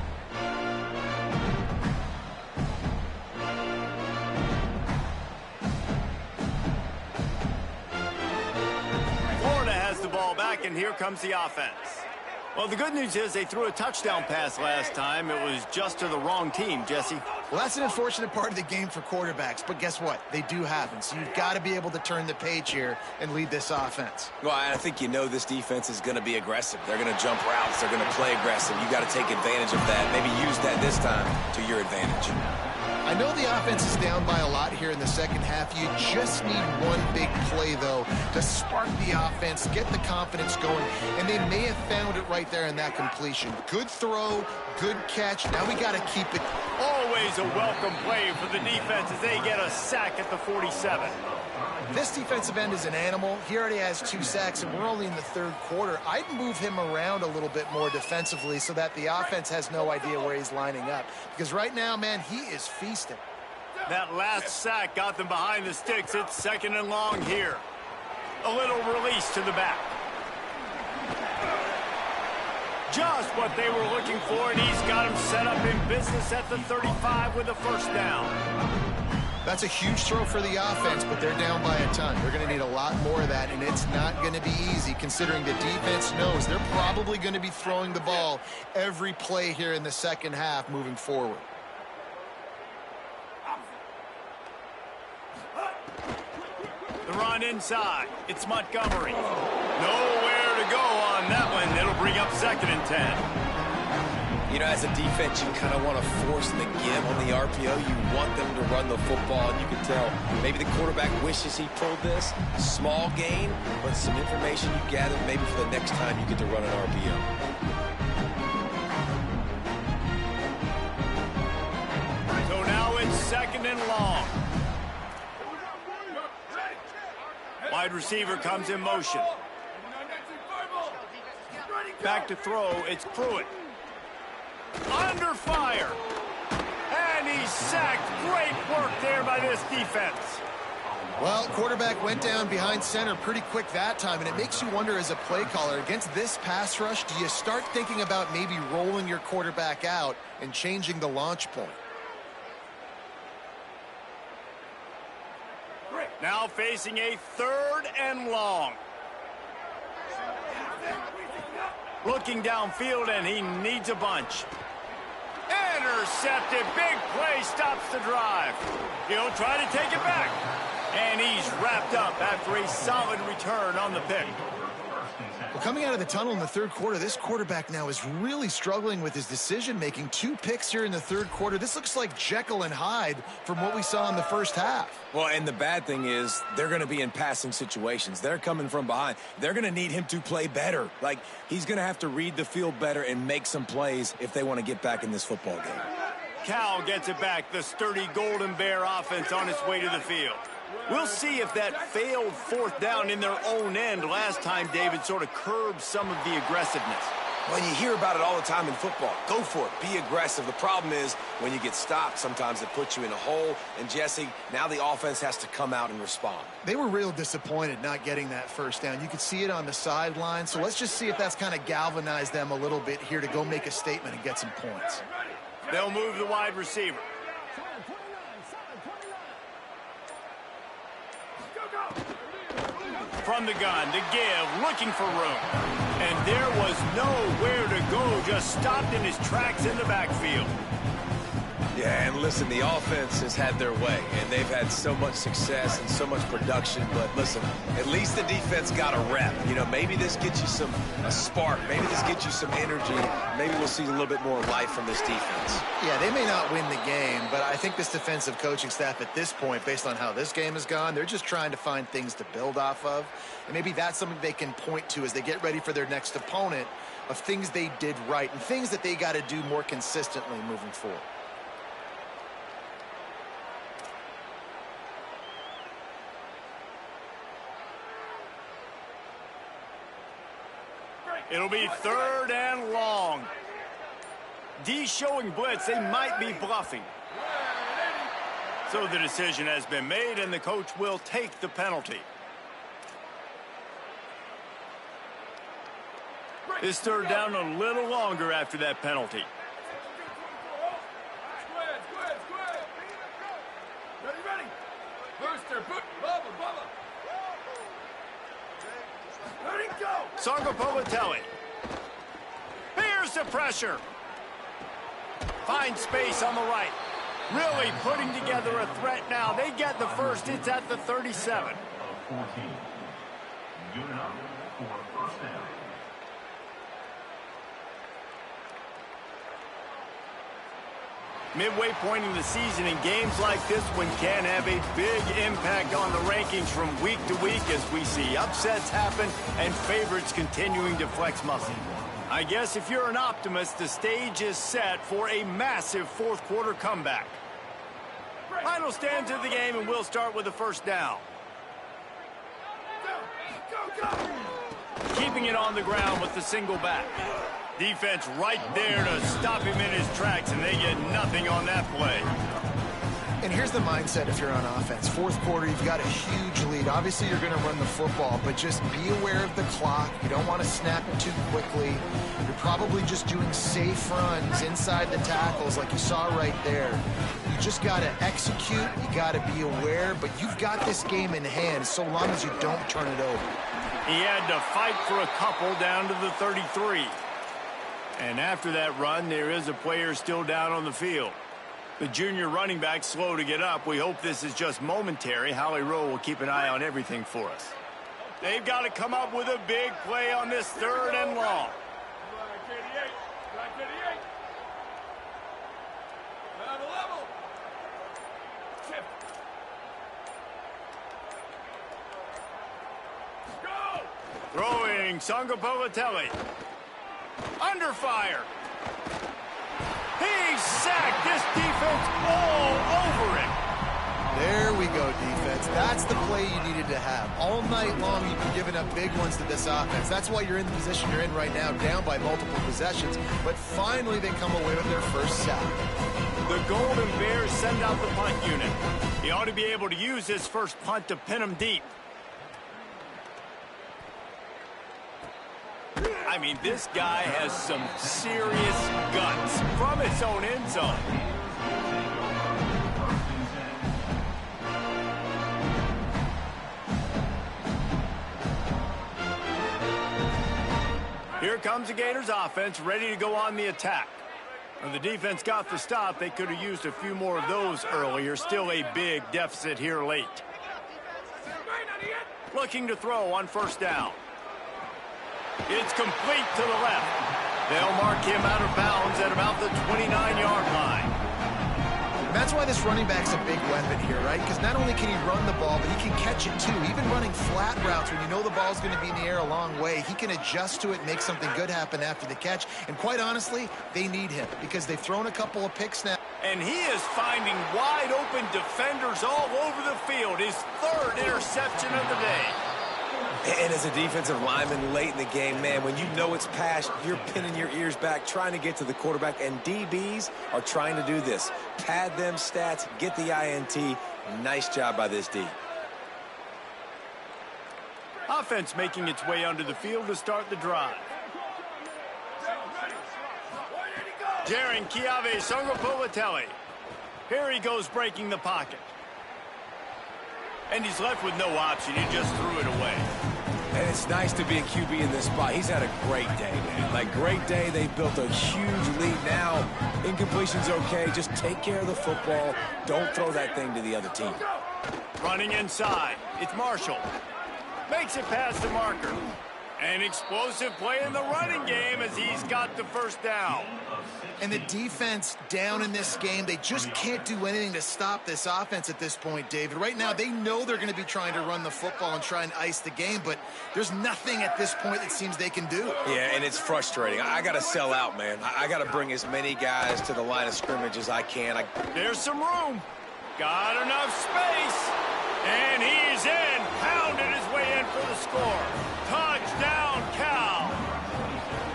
Florida has the ball back, and here comes the offense. Well, the good news is they threw a touchdown pass last time. It was just to the wrong team, Jesse. Well, that's an unfortunate part of the game for quarterbacks, but guess what? They do happen, so you've got to be able to turn the page here and lead this offense. Well, I think you know this defense is going to be aggressive. They're going to jump routes. They're going to play aggressive. You got to take advantage of that. Maybe use that this time to your advantage. I know the offense is down by a lot here in the second half. You just need one big play, though, to spark the offense, get the confidence going, and they may have found it right there in that completion. Good throw, good catch. Now we got to keep it. Always a welcome play for the defense as they get a sack at the 47. This defensive end is an animal. He already has 2 sacks, and we're only in the third quarter. I'd move him around a little bit more defensively so that the offense has no idea where he's lining up. Because right now, man, he is feasting. That last sack got them behind the sticks. It's second and long here. A little release to the back. Just what they were looking for, and he's got him set up in business at the 35 with a first down. That's a huge throw for the offense, but they're down by a ton. They're going to need a lot more of that, and it's not going to be easy considering the defense knows they're probably going to be throwing the ball every play here in the second half moving forward. The run inside. It's Montgomery. Nowhere to go on that one. It'll bring up second and 10. You know, as a defense, you kind of want to force the give on the RPO. You want them to run the football, and you can tell maybe the quarterback wishes he pulled this. Small gain, but some information you gather maybe for the next time you get to run an RPO. So now it's second and long. Wide receiver comes in motion. Back to throw, it's Pruitt. Under fire. And he's sacked. Great work there by this defense. Well, quarterback went down behind center pretty quick that time, and it makes you wonder as a play caller, against this pass rush, do you start thinking about maybe rolling your quarterback out and changing the launch point? Now facing a third and long. Looking downfield, and he needs a bunch. Intercepted. Big play stops the drive. He'll try to take it back. And he's wrapped up after a solid return on the pick. Well, coming out of the tunnel in the third quarter, this quarterback now is really struggling with his decision-making. 2 picks here in the third quarter. This looks like Jekyll and Hyde from what we saw in the first half. Well, and the bad thing is they're going to be in passing situations. They're coming from behind. They're going to need him to play better. Like, he's going to have to read the field better and make some plays if they want to get back in this football game. Cal gets it back. The sturdy Golden Bear offense on its way to the field. We'll see if that failed fourth down in their own end last time, David, sort of curbed some of the aggressiveness. Well, you hear about it all the time in football. Go for it. Be aggressive. The problem is when you get stopped, sometimes it puts you in a hole. And, Jesse, now the offense has to come out and respond. They were real disappointed not getting that first down. You could see it on the sideline. So let's just see if that's kind of galvanized them a little bit here to go make a statement and get some points. They'll move the wide receiver. From the gun, to give, looking for room. And there was nowhere to go, just stopped in his tracks in the backfield. Yeah, and listen, the offense has had their way, and they've had so much success and so much production. But listen, at least the defense got a rep. You know, maybe this gets you a spark. Maybe this gets you some energy. Maybe we'll see a little bit more life from this defense. Yeah, they may not win the game, but I think this defensive coaching staff at this point, based on how this game has gone, they're just trying to find things to build off of. And maybe that's something they can point to as they get ready for their next opponent, of things they did right and things that they got to do more consistently moving forward. It'll be 3rd and long. D showing blitz. They might be bluffing. So the decision has been made, and the coach will take the penalty. This 3rd down a little longer after that penalty. Ready. Booster, Bubba. Ready, go. Sangopovatelli. Here's the pressure. Finds space on the right. Really putting together a threat now. They get the first. It's at the 37. 14. Unit up for first down. Midway point in the season, in games like this one can have a big impact on the rankings from week to week as we see upsets happen and favorites continuing to flex muscle. I guess if you're an optimist, the stage is set for a massive 4th quarter comeback. Final stands of the game, and we'll start with the first down. Go. Keeping it on the ground with the single back. Defense right there to stop him in his tracks, and they get nothing on that play. And here's the mindset if you're on offense. 4th quarter, you've got a huge lead. Obviously, you're going to run the football, but just be aware of the clock. You don't want to snap it too quickly. You're probably just doing safe runs inside the tackles like you saw right there. You just got to execute. You got to be aware, but you've got this game in hand so long as you don't turn it over. He had to fight for a couple down to the 33. And after that run, there is a player still down on the field. The junior running back slow to get up. We hope this is just momentary. Howie Rowe will keep an eye on everything for us. They've got to come up with a big play on this 3rd and long. Level. Go. Throwing Sangopovatelli. Under fire. He's sacked. This defense all over him. There we go, defense. That's the play you needed to have. All night long, you've been giving up big ones to this offense. That's why you're in the position you're in right now, down by multiple possessions. But finally, they come away with their first sack. The Golden Bears send out the punt unit. He ought to be able to use this first punt to pin him deep. I mean, this guy has some serious guts from his own end zone. Here comes the Gators offense, ready to go on the attack. When the defense got the stop, they could have used a few more of those earlier. Still a big deficit here late. Looking to throw on 1st down. It's complete to the left. They'll mark him out of bounds at about the 29-yard line. And that's why this running back's a big weapon here, right? Because not only can he run the ball, but he can catch it too. Even running flat routes when you know the ball's going to be in the air a long way, he can adjust to it, make something good happen after the catch. And quite honestly, they need him because they've thrown a couple of picks now. And he is finding wide open defenders all over the field. His 3rd interception of the day. And as a defensive lineman late in the game, man, when you know it's past, you're pinning your ears back, trying to get to the quarterback, and DBs are trying to do this. Pad them stats, get the INT. Nice job by this D. Offense making its way onto the field to start the drive. Jaron Kiave Songopolitelli. Here he goes breaking the pocket. And he's left with no option. He just threw it away. And it's nice to be a QB in this spot. He's had a great day, man. Like, great day. They built a huge lead. Now, incompletion's okay. Just take care of the football. Don't throw that thing to the other team. Running inside. It's Marshall. Makes it past the marker. An explosive play in the running game as he's got the first down. And the defense down in this game, they just can't do anything to stop this offense at this point, David. Right now, they know they're going to be trying to run the football and try and ice the game, but there's nothing at this point that seems they can do. Yeah, and it's frustrating. I got to sell out, man. I got to bring as many guys to the line of scrimmage as I can. There's some room. Got enough space. And he's in. Pounded his way in for the score. Touchdown, Cal.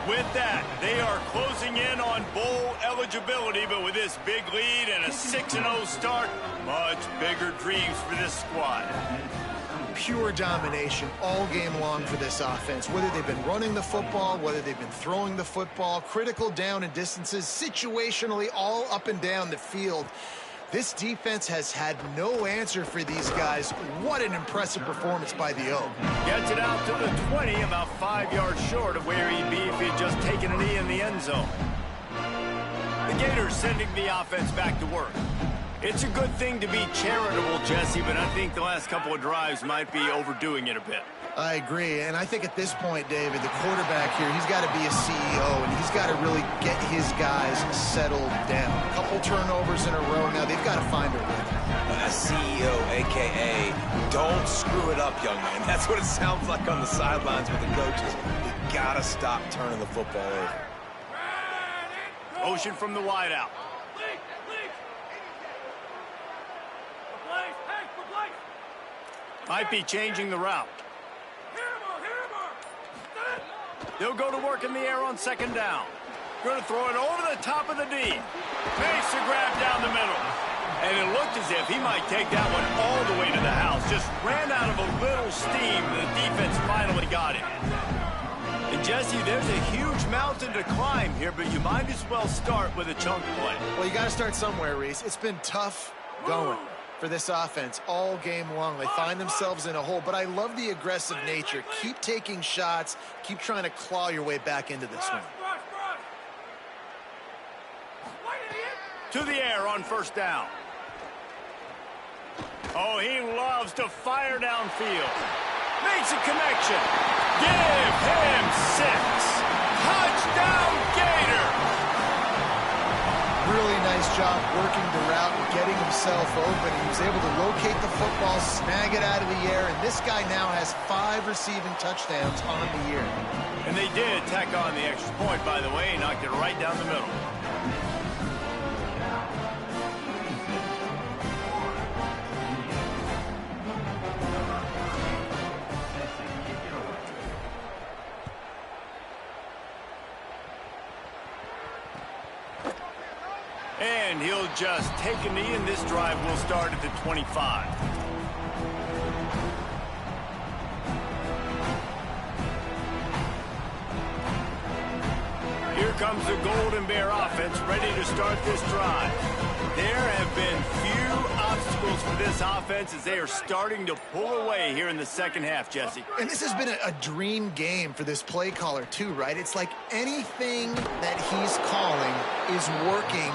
With that, they are closing in on bowl eligibility, but with this big lead and a 6-0 start, much bigger dreams for this squad. Pure domination all game long for this offense. Whether they've been running the football, whether they've been throwing the football, critical down and distances, situationally all up and down the field. This defense has had no answer for these guys. What an impressive performance by the Oak. Gets it out to the 20, about 5 yards short of where he'd be if he'd just taken a knee in the end zone. The Gators sending the offense back to work. It's a good thing to be charitable, Jesse, but I think the last couple of drives might be overdoing it a bit. I agree, and I think at this point, David, the quarterback here, he's got to be a CEO, and he's got to really get his guys settled down. A couple turnovers in a row now. They've got to find a rhythm. A CEO, a.k.a. don't screw it up, young man. That's what it sounds like on the sidelines with the coaches. You got to stop turning the football over. Motion from the wideout. Might be changing the route. They'll go to work in the air on second down. Going to throw it over the top of the D. Makes the grab down the middle. And it looked as if he might take that one all the way to the house. Just ran out of a little steam. The defense finally got it. And Jesse, there's a huge mountain to climb here, but you might as well start with a chunk play. Well, you got to start somewhere, Reese. It's been tough going for this offense all game long. They find themselves in a hole, but I love the aggressive nature. Keep taking shots. Keep trying to claw your way back into this one. To the air on first down. Oh, he loves to fire downfield. Makes a connection. Give him 6. Touchdown, Gator. Really nice job working the route and getting himself open. He was able to locate the football, snag it out of the air, and this guy now has 5 receiving touchdowns on the year. And they did tack on the extra point, by the way. He knocked it right down the middle. And he'll just take a knee, and this drive will start at the 25. Here comes the Golden Bear offense, ready to start this drive. There have been few obstacles for this offense as they are starting to pull away here in the second half, Jesse. And this has been a dream game for this play caller, too, right? It's like anything that he's calling is working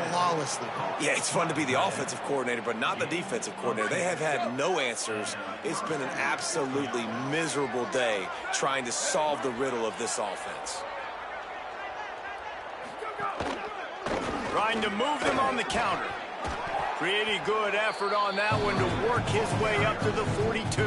flawlessly. Yeah, it's fun to be the offensive coordinator, but not the defensive coordinator. They have had no answers. It's been an absolutely miserable day trying to solve the riddle of this offense. Trying to move them on the counter. Pretty good effort on that one to work his way up to the 42.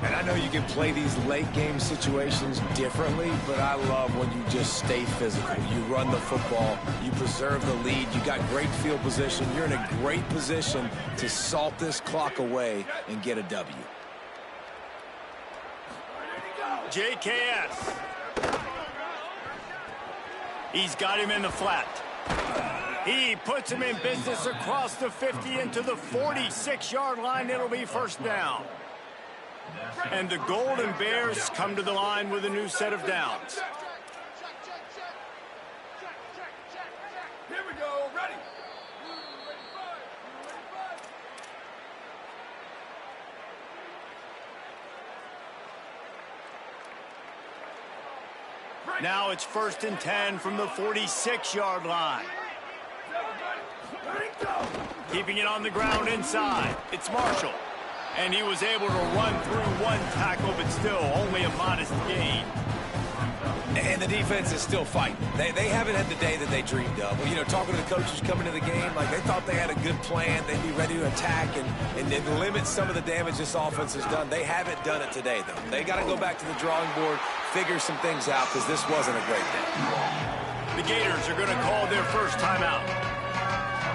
And I know you can play these late game situations differently, but I love when you just stay physical. You run the football, you preserve the lead, you got great field position, you're in a great position to salt this clock away and get a W. JKS. He's got him in the flat. He puts him in business across the 50 into the 46-yard line. It'll be first down. And the Golden Bears come to the line with a new set of downs. Here we go. Ready. Now it's 1st and 10 from the 46-yard line. Keeping it on the ground inside. It's Marshall. And he was able to run through one tackle, but still only a modest gain. And the defense is still fighting. They haven't had the day that they dreamed of. Well, you know, talking to the coaches coming to the game, like they thought they had a good plan. They'd be ready to attack and limit some of the damage this offense has done. They haven't done it today, though. They got to go back to the drawing board, figure some things out, because this wasn't a great day. The Gators are going to call their first timeout.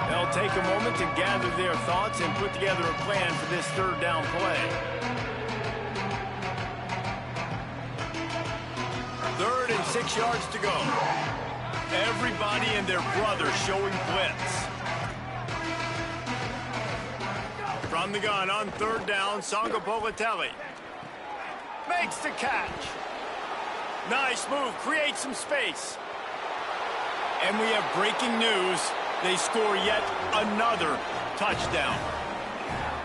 They'll take a moment to gather their thoughts and put together a plan for this 3rd down play. 3rd and 6 yards to go. Everybody and their brother showing blitz. From the gun on 3rd down, Sangapolitelli makes the catch. Nice move, creates some space. And we have breaking news. They score yet another touchdown.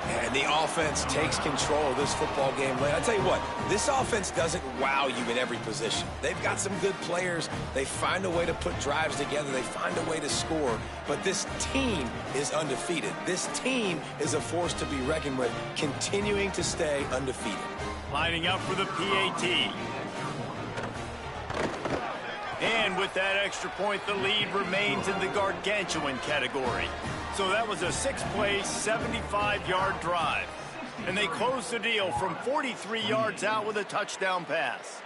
And the offense takes control of this football game. I tell you what, this offense doesn't wow you in every position. They've got some good players. They find a way to put drives together. They find a way to score. But this team is undefeated. This team is a force to be reckoned with, continuing to stay undefeated. Lining up for the PAT. And with that extra point, the lead remains in the gargantuan category. So that was a 6-play, 75-yard drive. And they closed the deal from 43 yards out with a touchdown pass.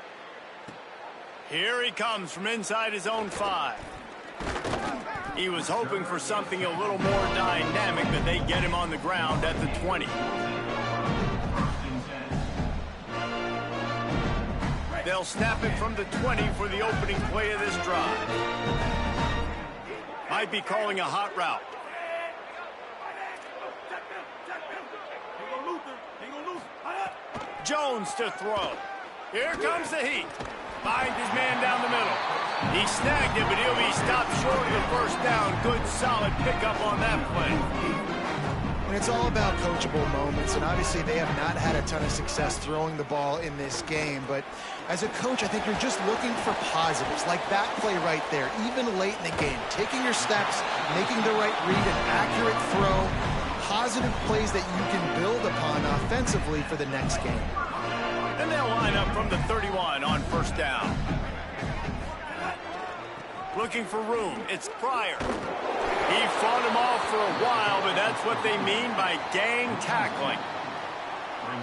Here he comes from inside his own 5. He was hoping for something a little more dynamic, but they get him on the ground at the 20. They'll snap it from the 20 for the opening play of this drive. Might be calling a hot route. Jones to throw. Here comes the heat. Finds his man down the middle. He snagged it, but he'll be stopped short of the first down. Good, solid pickup on that play. And it's all about coachable moments, and obviously they have not had a ton of success throwing the ball in this game. But as a coach, I think you're just looking for positives, like that play right there, even late in the game. Taking your steps, making the right read, an accurate throw, positive plays that you can build upon offensively for the next game. And they'll line up from the 31 on first down. Looking for room. It's Pryor. He fought him off for a while, but that's what they mean by gang tackling.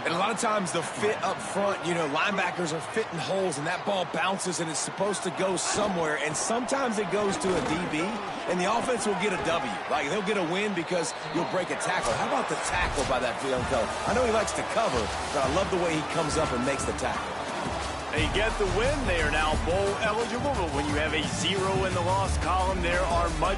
And a lot of times the fit up front, you know, linebackers are fitting holes, and that ball bounces, and it's supposed to go somewhere, and sometimes it goes to a DB, and the offense will get a W. Like, they'll get a win because you'll break a tackle. How about the tackle by that young fella? I know he likes to cover, but I love the way he comes up and makes the tackle. They get the win. They are now bowl eligible, but when you have a 0 in the loss column, there are much